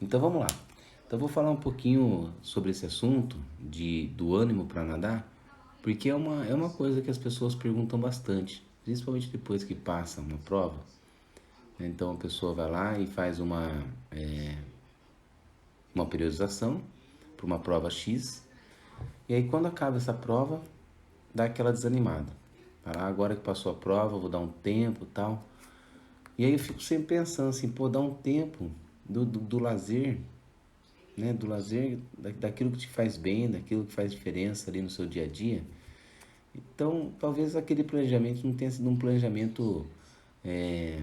Então vamos lá. Então eu vou falar um pouquinho sobre esse assunto do ânimo para nadar, porque é uma coisa que as pessoas perguntam bastante, principalmente depois que passa uma prova. Então a pessoa vai lá e faz uma periodização para uma prova X, e aí quando acaba essa prova, dá aquela desanimada. Fala, agora que passou a prova, vou dar um tempo e tal. E aí eu fico sempre pensando assim, pô, dá um tempo do lazer, né? Do lazer, daquilo que te faz bem, daquilo que faz diferença ali no seu dia a dia. Então, talvez aquele planejamento não tenha sido um planejamento, é,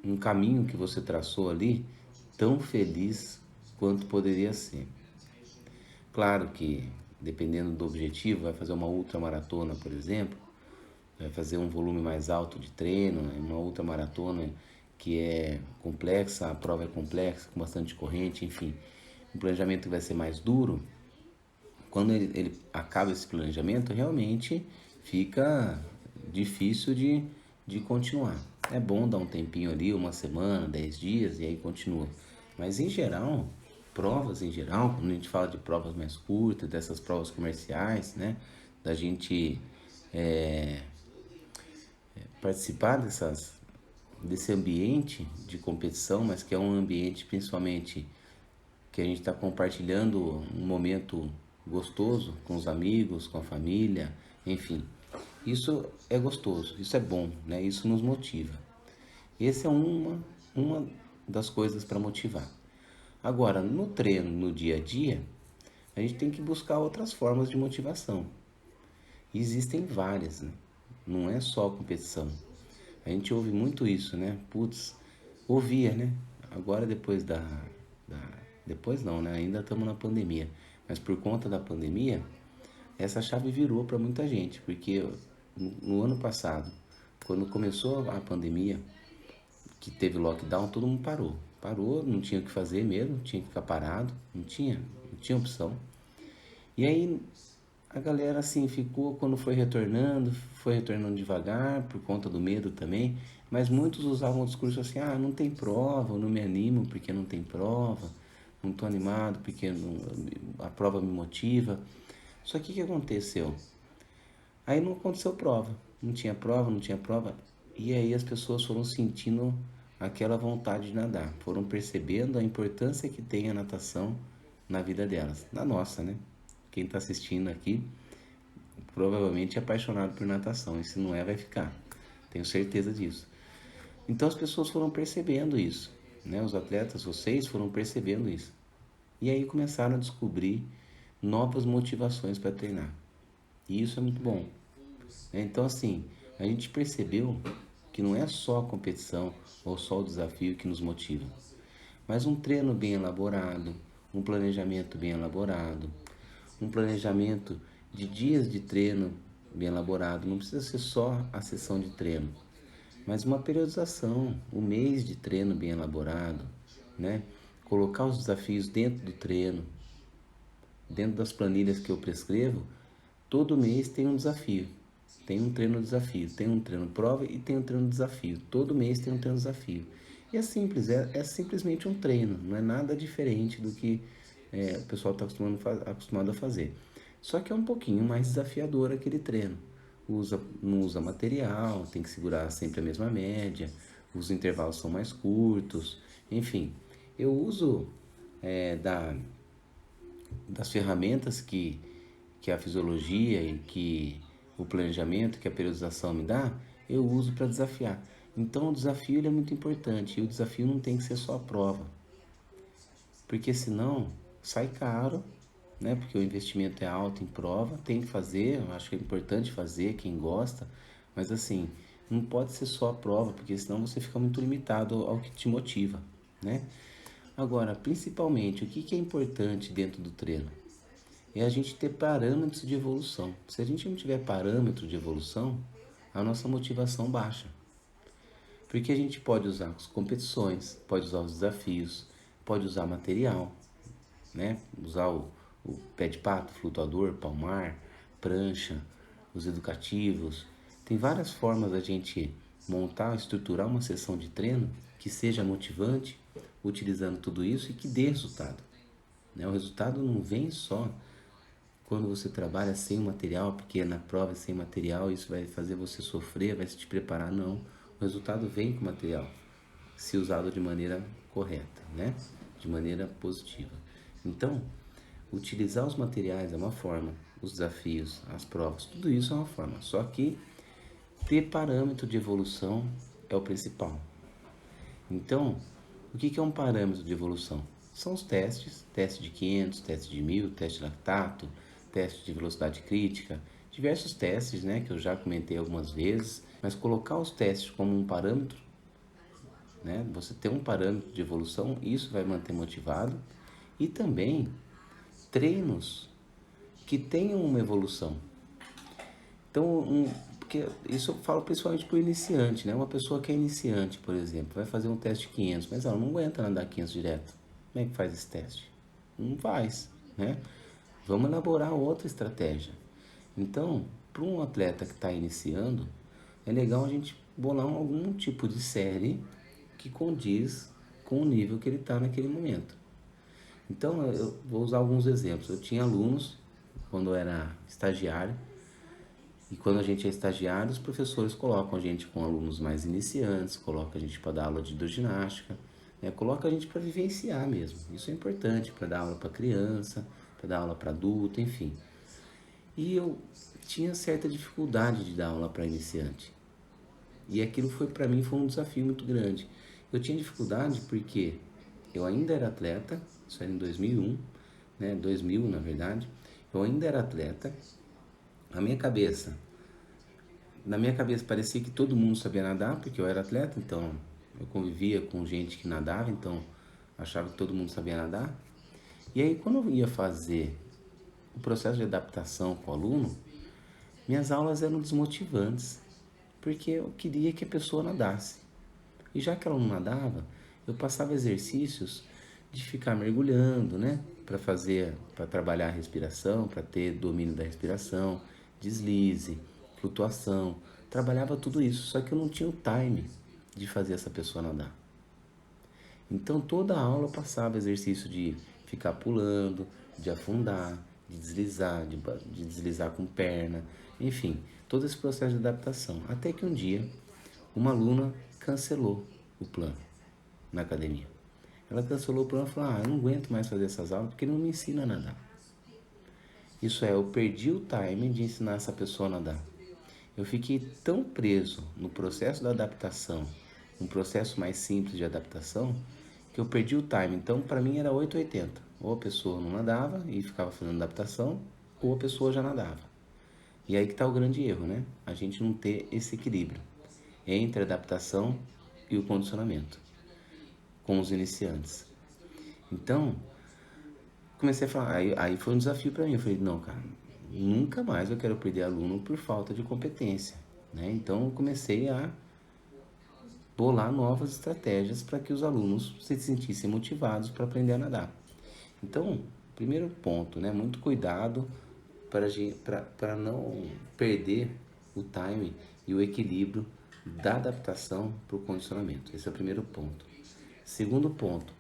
um caminho que você traçou ali tão feliz quanto poderia ser. Claro que, dependendo do objetivo, vai fazer uma ultramaratona, por exemplo, vai fazer um volume mais alto de treino, uma ultramaratona que é complexa, a prova é complexa, com bastante corrente, enfim, um planejamento que vai ser mais duro. Quando ele acaba esse planejamento, realmente fica difícil de continuar. É bom dar um tempinho ali, uma semana, 10 dias, e aí continua. Mas em geral, provas em geral, quando a gente fala de provas mais curtas, dessas provas comerciais, né? Da gente é, participar desse ambiente de competição, mas que é um ambiente principalmente que a gente está compartilhando um momento gostoso com os amigos, com a família, enfim. Isso é gostoso, isso é bom, né? Isso nos motiva. Essa é uma das coisas para motivar. Agora, no treino, no dia a dia, a gente tem que buscar outras formas de motivação. E existem várias, né? Não é só a competição. A gente ouve muito isso, né? Putz, ouvia, né? Agora da depois não, né? Ainda estamos na pandemia. Mas por conta da pandemia, essa chave virou para muita gente, porque no ano passado, quando começou a pandemia, que teve lockdown, todo mundo parou. Parou, não tinha o que fazer mesmo, tinha que ficar parado, não tinha opção. E aí a galera assim ficou, quando foi retornando devagar, por conta do medo também, mas muitos usavam o discurso assim, ah, não tem prova, eu não me animo porque não tem prova, não estou animado porque a prova me motiva. Só que o que aconteceu? Aí não aconteceu prova, não tinha prova, não tinha prova, e aí as pessoas foram sentindo aquela vontade de nadar, foram percebendo a importância que tem a natação na vida delas, na nossa, né? Quem está assistindo aqui provavelmente é apaixonado por natação, e se não é, vai ficar. Tenho certeza disso. Então as pessoas foram percebendo isso, né? Os atletas, vocês foram percebendo isso. E aí começaram a descobrir novas motivações para treinar. E isso é muito bom. Então assim, a gente percebeu que não é só a competição ou só o desafio que nos motiva, mas um treino bem elaborado, um planejamento bem elaborado, um planejamento de dias de treino bem elaborado. Não precisa ser só a sessão de treino, mas uma periodização, um mês de treino bem elaborado, né? Colocar os desafios dentro do treino, dentro das planilhas que eu prescrevo. Todo mês tem um desafio, tem um treino desafio, tem um treino prova e tem um treino desafio. Todo mês tem um treino desafio. E é simples, é simplesmente um treino, não é nada diferente do que o pessoal está acostumado a fazer. Só que é um pouquinho mais desafiador aquele treino. Não usa material, tem que segurar sempre a mesma média, os intervalos são mais curtos, enfim. Eu uso é, da, das ferramentas que a fisiologia e que o planejamento, que a periodização me dá, eu uso para desafiar. Então o desafio ele é muito importante, e o desafio não tem que ser só a prova, porque senão sai caro, né? Porque o investimento é alto em prova, tem que fazer, eu acho que é importante fazer, quem gosta, mas assim, não pode ser só a prova, porque senão você fica muito limitado ao que te motiva, né? Agora, principalmente, o que é importante dentro do treino? É a gente ter parâmetros de evolução. Se a gente não tiver parâmetro de evolução, a nossa motivação baixa. Porque a gente pode usar as competições, pode usar os desafios, pode usar material, né? Usar o pé de pato, flutuador, palmar, prancha, os educativos. Tem várias formas da gente montar, estruturar uma sessão de treino que seja motivante, utilizando tudo isso e que dê resultado, né? O resultado não vem só quando você trabalha sem material, porque na prova é sem material, isso vai fazer você sofrer, vai te preparar, não. O resultado vem com o material, se usado de maneira correta, né? De maneira positiva. Então, utilizar os materiais é uma forma, os desafios, as provas, tudo isso é uma forma. Só que ter parâmetro de evolução é o principal. Então, o que é um parâmetro de evolução? São os testes, teste de 500, teste de 1000, teste de lactato, teste de velocidade crítica, diversos testes, né, que eu já comentei algumas vezes, mas colocar os testes como um parâmetro, né, você ter um parâmetro de evolução, isso vai manter motivado, e também treinos que tenham uma evolução. Então, porque isso eu falo principalmente para o iniciante, né? Uma pessoa que é iniciante, por exemplo, vai fazer um teste de 500, mas ela não aguenta nadar 500 direto. Como é que faz esse teste? Não faz, né? Vamos elaborar outra estratégia. Então, para um atleta que está iniciando, é legal a gente bolar algum tipo de série que condiz com o nível que ele está naquele momento. Então, eu vou usar alguns exemplos. Eu tinha alunos, quando eu era estagiário, e quando a gente é estagiário, os professores colocam a gente com alunos mais iniciantes, colocam a gente para dar aula de hidroginástica, né? Coloca a gente para vivenciar mesmo. Isso é importante para dar aula para criança, para dar aula para adulto, enfim. E eu tinha certa dificuldade de dar aula para iniciante. E aquilo foi para mim foi um desafio muito grande. Eu tinha dificuldade porque eu ainda era atleta, isso era em 2001, né? 2000 na verdade. Eu ainda era atleta. A minha cabeça, na minha cabeça parecia que todo mundo sabia nadar, porque eu era atleta, então eu convivia com gente que nadava, então achava que todo mundo sabia nadar. E aí quando eu ia fazer o processo de adaptação com o aluno, minhas aulas eram desmotivantes, porque eu queria que a pessoa nadasse. E já que ela não nadava, eu passava exercícios de ficar mergulhando, né? Para trabalhar a respiração, para ter domínio da respiração, deslize, flutuação. Trabalhava tudo isso, só que eu não tinha o time de fazer essa pessoa nadar. Então toda a aula eu passava exercício de ficar pulando, de afundar, de deslizar com perna, enfim, todo esse processo de adaptação. Até que um dia uma aluna cancelou o plano na academia. Ela cancelou o plano e falou: eu não aguento mais fazer essas aulas porque ele não me ensina a nadar. Isso é, eu perdi o time de ensinar essa pessoa a nadar. Eu fiquei tão preso no processo da adaptação, um processo mais simples de adaptação, que eu perdi o time. Então, para mim era 880. Ou a pessoa não nadava e ficava fazendo adaptação, ou a pessoa já nadava. E aí que está o grande erro, né? A gente não ter esse equilíbrio entre a adaptação e o condicionamento com os iniciantes. Então, comecei a falar, aí foi um desafio para mim. Eu falei, não, cara, nunca mais eu quero perder aluno por falta de competência, né? Então, eu comecei a bolar novas estratégias para que os alunos se sentissem motivados para aprender a nadar. Então, primeiro ponto, né? Muito cuidado para não perder o time e o equilíbrio da adaptação para o condicionamento. Esse é o primeiro ponto. Segundo ponto,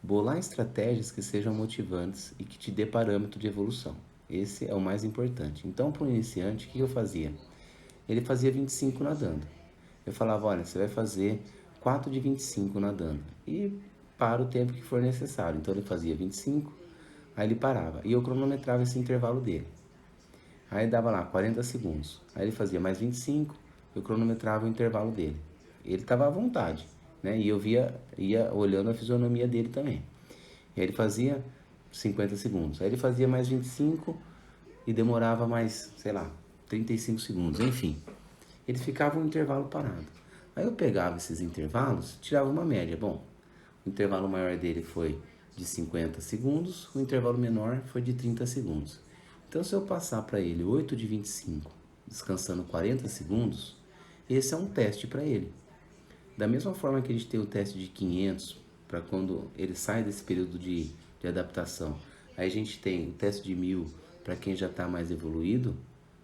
bolar estratégias que sejam motivantes e que te dê parâmetro de evolução. Esse é o mais importante. Então, para o iniciante, o que eu fazia? Ele fazia 25 nadando. Eu falava, olha, você vai fazer 4 de 25 nadando. E para o tempo que for necessário. Então, ele fazia 25, aí ele parava. E eu cronometrava esse intervalo dele. Aí dava lá 40 segundos. Aí ele fazia mais 25, eu cronometrava o intervalo dele. Ele estava à vontade, né? E eu ia olhando a fisionomia dele também. E aí ele fazia 50 segundos. Aí ele fazia mais 25 e demorava mais, sei lá, 35 segundos. Enfim, ele ficava um intervalo parado. Aí eu pegava esses intervalos, tirava uma média. Bom, o intervalo maior dele foi de 50 segundos, o intervalo menor foi de 30 segundos. Então, se eu passar para ele 8 de 25, descansando 40 segundos, esse é um teste para ele. Da mesma forma que a gente tem o teste de 500, para quando ele sai desse período de adaptação. Aí a gente tem o teste de 1000 para quem já está mais evoluído,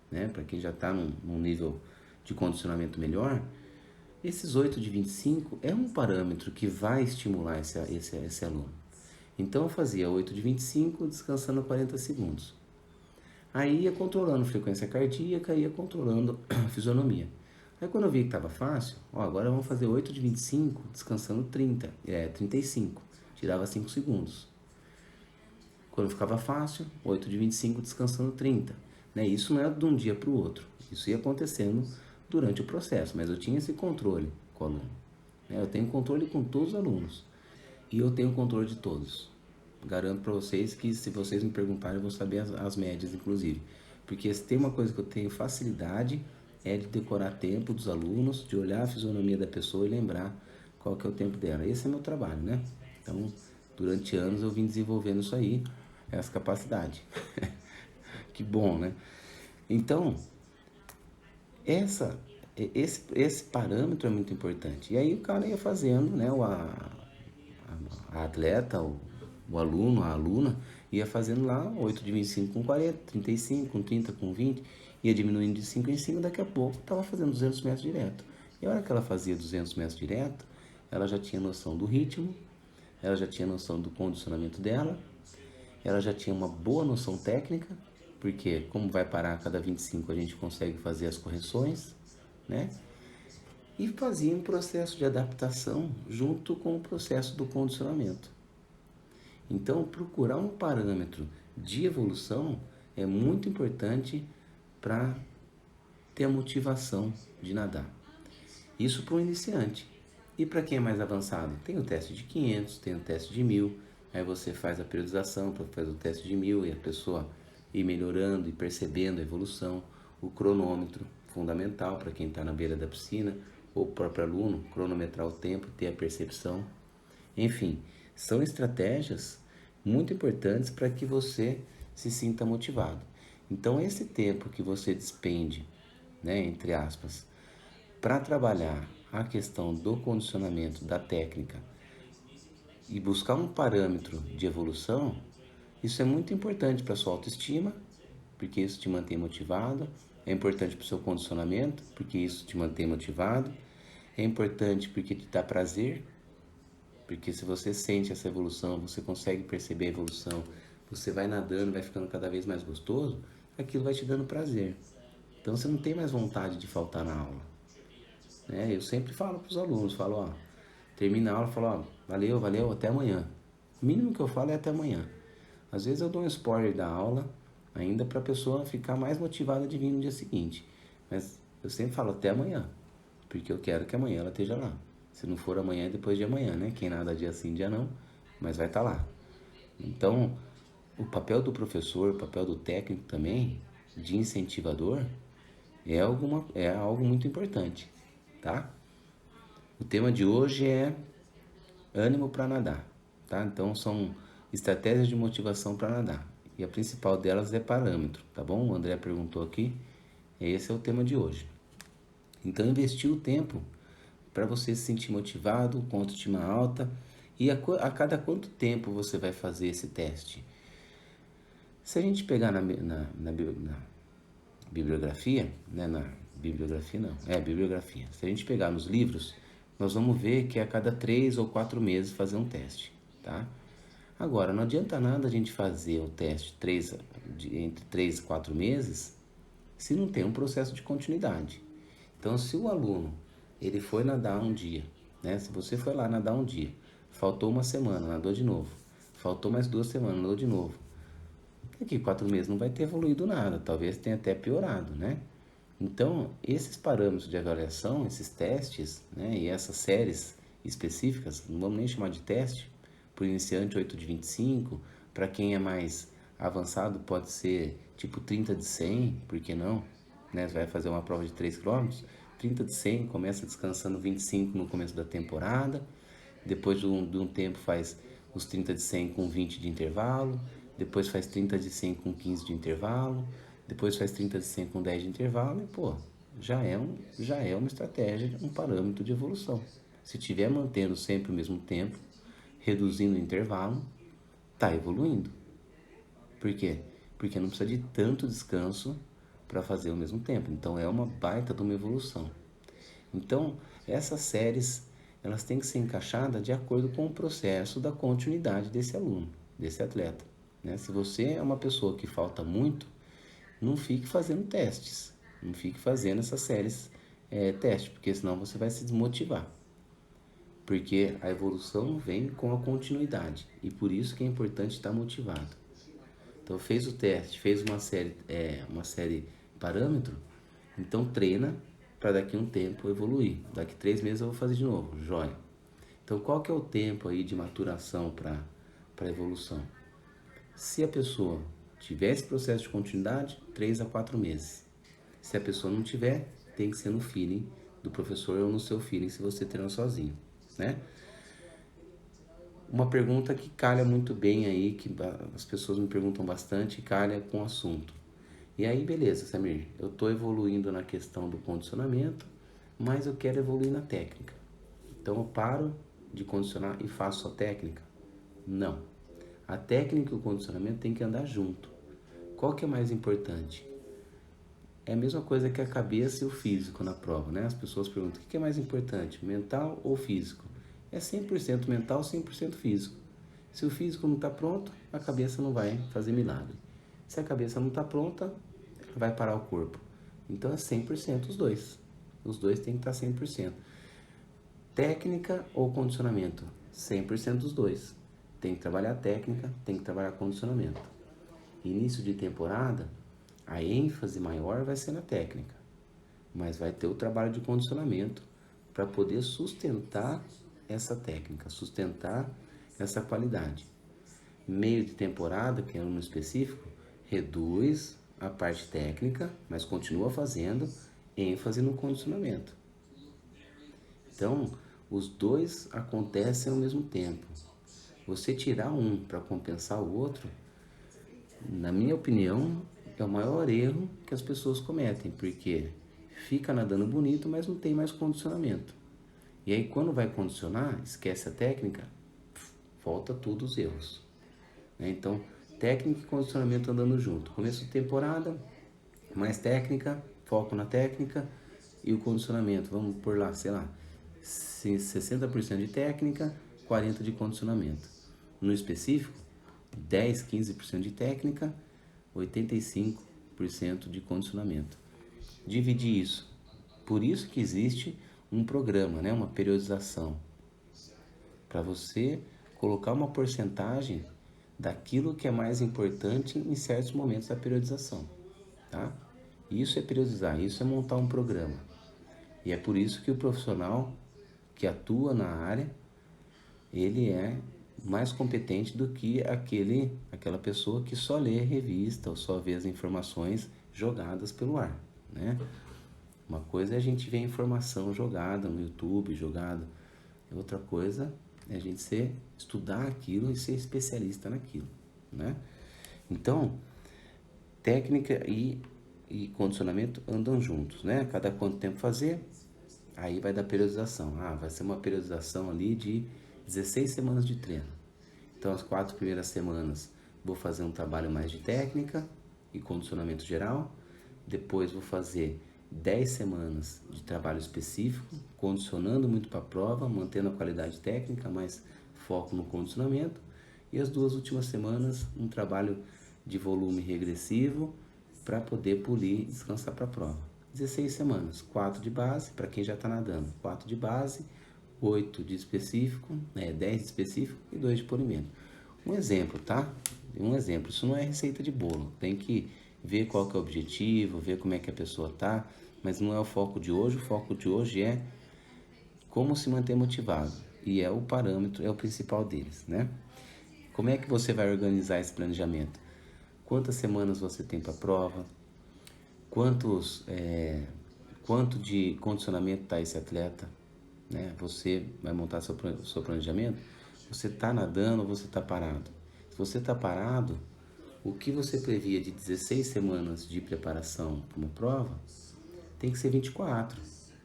né? Para quem já está num nível de condicionamento melhor. Esses 8 de 25 é um parâmetro que vai estimular esse aluno. Então eu fazia 8 de 25 descansando 40 segundos. Aí ia controlando frequência cardíaca, ia controlando a fisionomia. Aí quando eu vi que estava fácil, agora vamos fazer 8 de 25 descansando 35. Tirava 5 segundos. Quando ficava fácil, 8 de 25 descansando 30. Né? Isso não é de um dia para o outro. Isso ia acontecendo durante o processo, mas eu tinha esse controle com o aluno. Né? Eu tenho controle com todos os alunos. E eu tenho controle de todos. Garanto para vocês que se vocês me perguntarem, eu vou saber as médias, inclusive. Porque se tem uma coisa que eu tenho facilidade, é de decorar tempo dos alunos, de olhar a fisionomia da pessoa e lembrar qual que é o tempo dela. Esse é meu trabalho, né? Então, durante anos eu vim desenvolvendo isso aí, essa capacidade. Que bom, né? Então, esse parâmetro é muito importante. E aí o cara ia fazendo, né? A atleta, o aluno, a aluna, ia fazendo lá 8 de 25 com 40, 35, com 30, com 20, ia diminuindo de 5 em 5, daqui a pouco estava fazendo 200 metros direto. E a hora que ela fazia 200 metros direto, ela já tinha noção do ritmo, ela já tinha noção do condicionamento dela, ela já tinha uma boa noção técnica, porque como vai parar a cada 25 a gente consegue fazer as correções, né? E fazia um processo de adaptação junto com o processo do condicionamento. Então, procurar um parâmetro de evolução é muito importante para ter a motivação de nadar. Isso para o iniciante. E para quem é mais avançado? Tem o teste de 500, tem o teste de 1000. Aí você faz a periodização para fazer o teste de 1000 e a pessoa ir melhorando e percebendo a evolução. O cronômetro, fundamental para quem está na beira da piscina, ou o próprio aluno, cronometrar o tempo, ter a percepção. Enfim, são estratégias muito importantes para que você se sinta motivado. Então, esse tempo que você despende, né, entre aspas, para trabalhar a questão do condicionamento, da técnica e buscar um parâmetro de evolução, isso é muito importante para a sua autoestima, porque isso te mantém motivado, é importante para o seu condicionamento, porque isso te mantém motivado, é importante porque te dá prazer, porque se você sente essa evolução, você consegue perceber a evolução, você vai nadando, vai ficando cada vez mais gostoso, aquilo vai te dando prazer. Então você não tem mais vontade de faltar na aula. Né? Eu sempre falo para os alunos, falo, termina a aula, falo, valeu, valeu, até amanhã. O mínimo que eu falo é até amanhã. Às vezes eu dou um spoiler da aula, ainda para a pessoa ficar mais motivada de vir no dia seguinte. Mas eu sempre falo até amanhã, porque eu quero que amanhã ela esteja lá. Se não for amanhã, é depois de amanhã, né? Quem nada dia sim, dia não, mas vai estar lá. Então, o papel do professor, o papel do técnico também, de incentivador, é algo muito importante, tá? O tema de hoje é ânimo para nadar, tá? Então, são estratégias de motivação para nadar. E a principal delas é parâmetro, tá bom? O André perguntou aqui, esse é o tema de hoje. Então, investir o tempo para você se sentir motivado, com autoestima alta. E a cada quanto tempo você vai fazer esse teste? Se a gente pegar na bibliografia, né, bibliografia. Se a gente pegar nos livros, nós vamos ver que é a cada 3 ou 4 meses fazer um teste, tá? Agora, não adianta nada a gente fazer o teste entre 3 e 4 meses se não tem um processo de continuidade. Então, se o aluno ele foi nadar um dia, né? Se você foi lá nadar um dia, faltou uma semana, nadou de novo, faltou mais 2 semanas, nadou de novo. Daqui 4 meses não vai ter evoluído nada, talvez tenha até piorado, né? Então, esses parâmetros de avaliação, esses testes, né, e essas séries específicas, não vamos nem chamar de teste, para o iniciante 8 de 25, para quem é mais avançado pode ser tipo 30 de 100, por que não? Né? Você vai fazer uma prova de 3 km, 30 de 100, começa descansando 25 no começo da temporada, depois de um tempo faz os 30 de 100 com 20 de intervalo, depois faz 30 de 100 com 15 de intervalo, depois faz 30 de 100 com 10 de intervalo e, pô, já é uma estratégia, um parâmetro de evolução. Se estiver mantendo sempre o mesmo tempo, reduzindo o intervalo, está evoluindo. Por quê? Porque não precisa de tanto descanso para fazer ao mesmo tempo. Então, é uma baita de uma evolução. Então, essas séries, elas têm que ser encaixadas de acordo com o processo da continuidade desse aluno, desse atleta, né? Se você é uma pessoa que falta muito, não fique fazendo testes, não fique fazendo essas séries teste, porque senão você vai se desmotivar. Porque a evolução vem com a continuidade e por isso que é importante estar motivado. Então fez o teste, fez uma série parâmetro, então treina para daqui a um tempo evoluir. Daqui 3 meses eu vou fazer de novo, joia. Então qual que é o tempo aí de maturação para evolução? Se a pessoa tiver esse processo de continuidade, 3 a 4 meses. Se a pessoa não tiver, tem que ser no feeling do professor ou no seu feeling se você treina sozinho, né? Uma pergunta que calha muito bem aí, que as pessoas me perguntam bastante, calha com o assunto. E aí, beleza, Samir, eu estou evoluindo na questão do condicionamento, mas eu quero evoluir na técnica. Então eu paro de condicionar e faço só técnica? Não. A técnica e o condicionamento tem que andar junto. Qual que é mais importante? É a mesma coisa que a cabeça e o físico na prova, né? As pessoas perguntam, o que é mais importante, mental ou físico? É 100% mental, 100% físico. Se o físico não está pronto, a cabeça não vai fazer milagre. Se a cabeça não está pronta, vai parar o corpo. Então é 100% os dois. Os dois têm que estar 100%. Técnica ou condicionamento? 100% dos dois. Tem que trabalhar técnica, tem que trabalhar condicionamento. Início de temporada, a ênfase maior vai ser na técnica, mas vai ter o trabalho de condicionamento para poder sustentar essa técnica, sustentar essa qualidade. Meio de temporada, que é um específico, reduz a parte técnica, mas continua fazendo ênfase no condicionamento. Então, os dois acontecem ao mesmo tempo. Você tirar um para compensar o outro, na minha opinião, é o maior erro que as pessoas cometem, porque fica nadando bonito, mas não tem mais condicionamento. E aí quando vai condicionar, esquece a técnica, volta tudo os erros. Então, técnica e condicionamento andando junto. Começo de temporada, mais técnica, foco na técnica e o condicionamento. Vamos por lá, sei lá, 60% de técnica, 40% de condicionamento. No específico, 10, 15% de técnica, 85% de condicionamento. Dividir isso. Por isso que existe um programa, né? Uma periodização. Para você colocar uma porcentagem daquilo que é mais importante em certos momentos da periodização. Tá? Isso é periodizar, isso é montar um programa. E é por isso que o profissional que atua na área, ele é mais competente do que aquela pessoa que só lê revista ou só vê as informações jogadas pelo ar, né? Uma coisa é a gente ver a informação jogada no YouTube, jogada. Outra coisa é a gente estudar aquilo e ser especialista naquilo, né? Então, técnica e condicionamento andam juntos, né? Cada quanto tempo fazer, aí vai dar periodização. Vai ser uma periodização ali de 16 semanas de treino. Então, as 4 primeiras semanas vou fazer um trabalho mais de técnica e condicionamento geral. Depois vou fazer 10 semanas de trabalho específico, condicionando muito para a prova, mantendo a qualidade técnica, mas foco no condicionamento. E as 2 últimas semanas, um trabalho de volume regressivo para poder polir e descansar para a prova. 16 semanas, 4 de base, para quem já está nadando, 4 de base, 8 de específico, 10 de específico e 2 de polimento. Um exemplo, tá? Um exemplo, isso não é receita de bolo, tem que ver qual que é o objetivo, ver como é que a pessoa tá, mas não é o foco de hoje é como se manter motivado, e é o parâmetro, é o principal deles, né? Como é que você vai organizar esse planejamento? Quantas semanas você tem para a prova? Quanto de condicionamento está esse atleta? Né? Você vai montar seu planejamento? Você está nadando ou você está parado? Se você está parado, o que você previa de 16 semanas de preparação para uma prova tem que ser 24,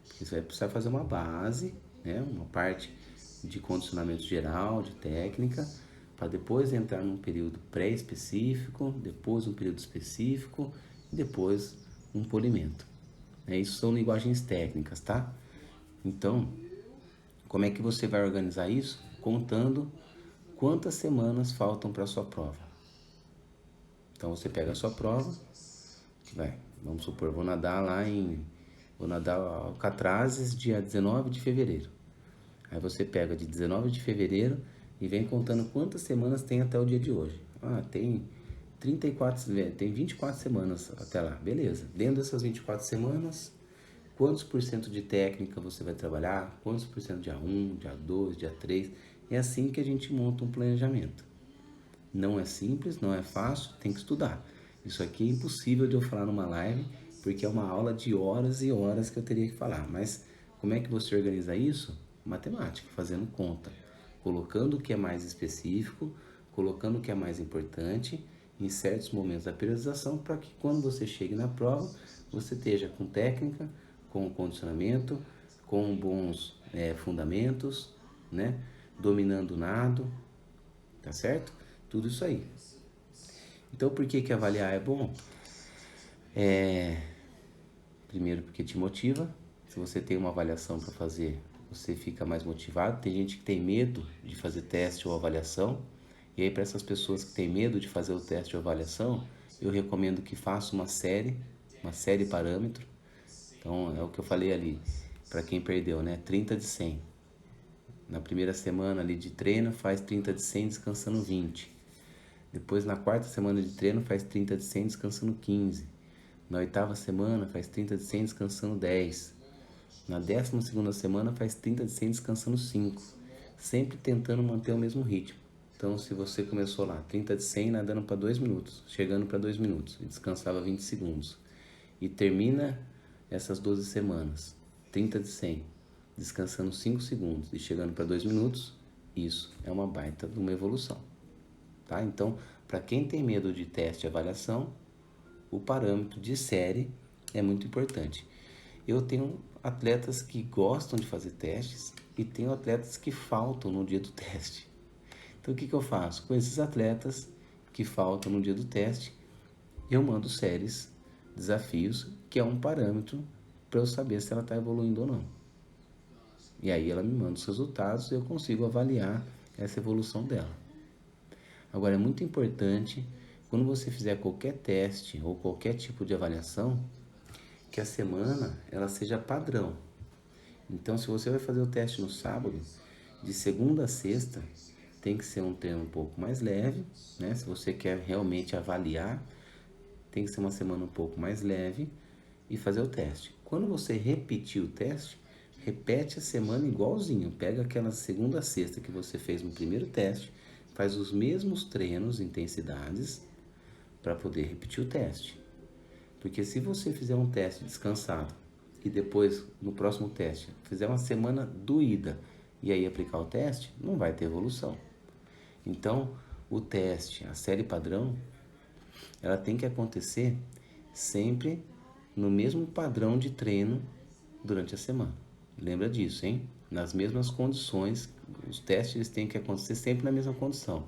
porque você vai precisar fazer uma base, né? Uma parte de condicionamento geral, de técnica, para depois entrar num período pré-específico, depois um período específico e depois um polimento. Isso são linguagens técnicas, tá? Então, como é que você vai organizar isso? Contando quantas semanas faltam para a sua prova. Então você pega a sua prova, que vamos supor, vou nadar Alcatrazes dia 19 de fevereiro. Aí você pega de 19 de fevereiro e vem contando quantas semanas tem até o dia de hoje. Tem 24 semanas até lá, beleza. Dentro dessas 24 semanas, quantos por cento de técnica você vai trabalhar, quantos por cento dia 1, dia 2, dia 3. É assim que a gente monta um planejamento. Não é simples, não é fácil, tem que estudar. Isso aqui é impossível de eu falar numa live, porque é uma aula de horas e horas que eu teria que falar. Mas como é que você organiza isso? Matemática, fazendo conta, colocando o que é mais específico, colocando o que é mais importante em certos momentos da periodização, para que quando você chegue na prova, você esteja com técnica, com condicionamento, com bons fundamentos, né? Dominando o nado, tá certo? Tudo isso aí. Então, por que avaliar é bom? Primeiro, porque te motiva. Se você tem uma avaliação para fazer, você fica mais motivado. Tem gente que tem medo de fazer teste ou avaliação. E aí, para essas pessoas que têm medo de fazer o teste ou avaliação, eu recomendo que faça uma série parâmetro. Então, é o que eu falei ali, para quem perdeu, né? 30 de 100. Na primeira semana ali de treino, faz 30 de 100 descansando 20. Depois, na quarta semana de treino, faz 30 de 100 descansando 15. Na oitava semana, faz 30 de 100 descansando 10. Na 12ª semana, faz 30 de 100 descansando 5. Sempre tentando manter o mesmo ritmo. Então, se você começou lá, 30 de 100 nadando para 2 minutos, chegando para 2 minutos e descansava 20 segundos. E termina essas 12 semanas, 30 de 100, descansando 5 segundos e chegando para 2 minutos, isso é uma baita de uma evolução. Tá? Então, para quem tem medo de teste e avaliação, o parâmetro de série é muito importante. Eu tenho atletas que gostam de fazer testes e tenho atletas que faltam no dia do teste. Então, o que eu faço? Com esses atletas que faltam no dia do teste, eu mando séries, desafios, que é um parâmetro para eu saber se ela está evoluindo ou não. E aí ela me manda os resultados e eu consigo avaliar essa evolução dela. Agora, é muito importante, quando você fizer qualquer teste ou qualquer tipo de avaliação, que a semana ela seja padrão. Então, se você vai fazer o teste no sábado, de segunda a sexta, tem que ser um treino um pouco mais leve, né? Se você quer realmente avaliar, tem que ser uma semana um pouco mais leve e fazer o teste. Quando você repetir o teste, repete a semana igualzinho. Pega aquela segunda a sexta que você fez no primeiro teste, faz os mesmos treinos, intensidades, para poder repetir o teste. Porque se você fizer um teste descansado e depois, no próximo teste, fizer uma semana doída e aí aplicar o teste, não vai ter evolução. Então, o teste, a série padrão, ela tem que acontecer sempre no mesmo padrão de treino durante a semana. Lembra disso, hein? Nas mesmas condições, os testes eles têm que acontecer sempre na mesma condição.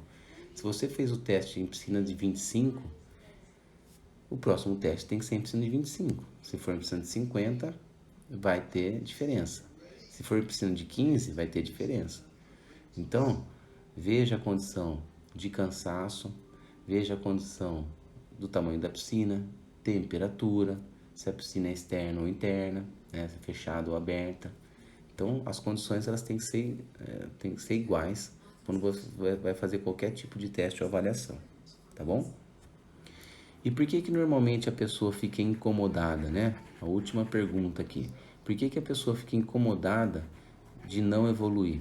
Se você fez o teste em piscina de 25, o próximo teste tem que ser em piscina de 25. Se for em piscina de 50, vai ter diferença. Se for em piscina de 15, vai ter diferença. Então, veja a condição de cansaço, veja a condição do tamanho da piscina, temperatura, se a piscina é externa ou interna, né, se é fechada ou aberta. Então, as condições elas têm que ser iguais quando você vai fazer qualquer tipo de teste ou avaliação, tá bom? E por que normalmente a pessoa fica incomodada, né? A última pergunta aqui. Por que a pessoa fica incomodada de não evoluir?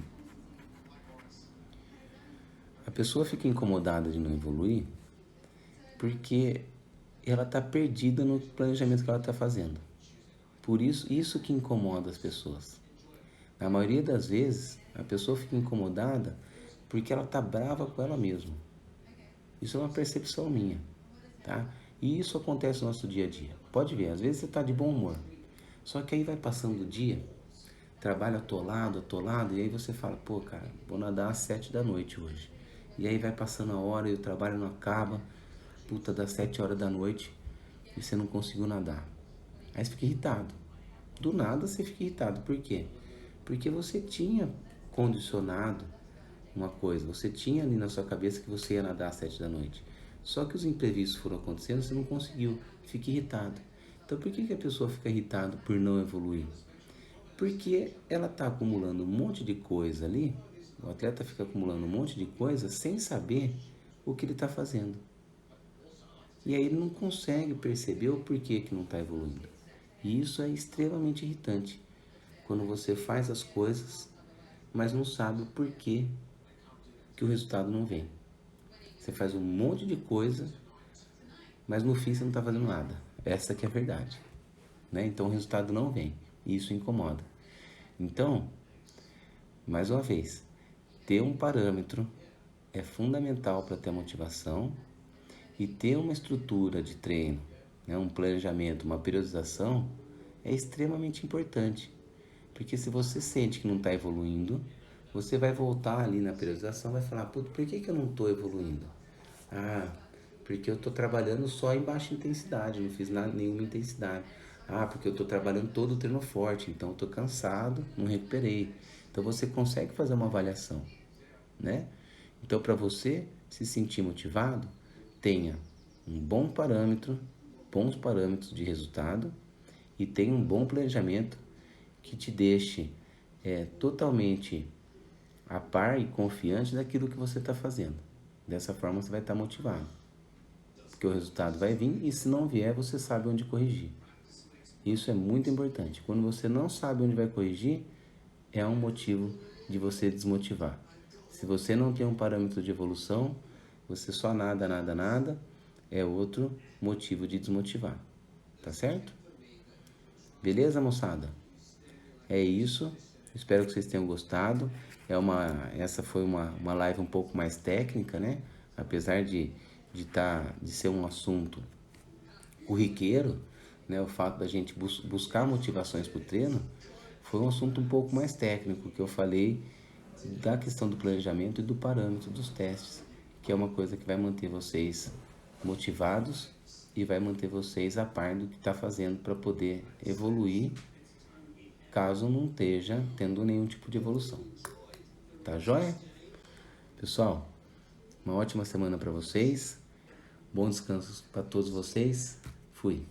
A pessoa fica incomodada de não evoluir porque ela está perdida no planejamento que ela está fazendo. Por isso que incomoda as pessoas. Na maioria das vezes, a pessoa fica incomodada porque ela está brava com ela mesma. Isso é uma percepção minha, tá? E isso acontece no nosso dia a dia. Pode ver, às vezes você está de bom humor. Só que aí vai passando o dia, trabalho atolado, e aí você fala, pô, cara, vou nadar às 7 da noite hoje. E aí vai passando a hora e o trabalho não acaba, puta, das 7 horas da noite e você não conseguiu nadar. Aí você fica irritado. Do nada você fica irritado. Por quê? Porque você tinha condicionado uma coisa, você tinha ali na sua cabeça que você ia nadar às 7 da noite. Só que os imprevistos foram acontecendo, você não conseguiu, fica irritado. Então por que a pessoa fica irritada por não evoluir? Porque ela está acumulando um monte de coisa ali, o atleta fica acumulando um monte de coisa sem saber o que ele está fazendo. E aí ele não consegue perceber o porquê que não está evoluindo. E isso é extremamente irritante. Quando você faz as coisas, mas não sabe o porquê que o resultado não vem. Você faz um monte de coisa, mas no fim você não está fazendo nada. Essa que é a verdade. Né? Então o resultado não vem. E isso incomoda. Então, mais uma vez, ter um parâmetro é fundamental para ter motivação e ter uma estrutura de treino, né? Um planejamento, uma periodização é extremamente importante. Porque se você sente que não está evoluindo, você vai voltar ali na periodização e vai falar, por que eu não estou evoluindo? Ah, porque eu estou trabalhando só em baixa intensidade, não fiz nenhuma intensidade. Ah, porque eu estou trabalhando todo o treino forte, então eu estou cansado, não recuperei. Então você consegue fazer uma avaliação, né? Então para você se sentir motivado, tenha um bom parâmetro, bons parâmetros de resultado e tenha um bom planejamento que te deixe totalmente a par e confiante daquilo que você está fazendo. Dessa forma você vai estar motivado, porque o resultado vai vir e se não vier você sabe onde corrigir. Isso é muito importante. Quando você não sabe onde vai corrigir, é um motivo de você desmotivar. Se você não tem um parâmetro de evolução, você só nada, é outro motivo de desmotivar. Tá certo? Beleza, moçada? É isso. Espero que vocês tenham gostado. Essa foi uma live um pouco mais técnica, né? Apesar de ser um assunto corriqueiro, né? O fato da gente buscar motivações para o treino foi um assunto um pouco mais técnico, que eu falei da questão do planejamento e do parâmetro dos testes, que é uma coisa que vai manter vocês motivados e vai manter vocês a par do que está fazendo para poder evoluir, caso não esteja tendo nenhum tipo de evolução. Tá joia? Pessoal, uma ótima semana para vocês. Bom descanso para todos vocês. Fui.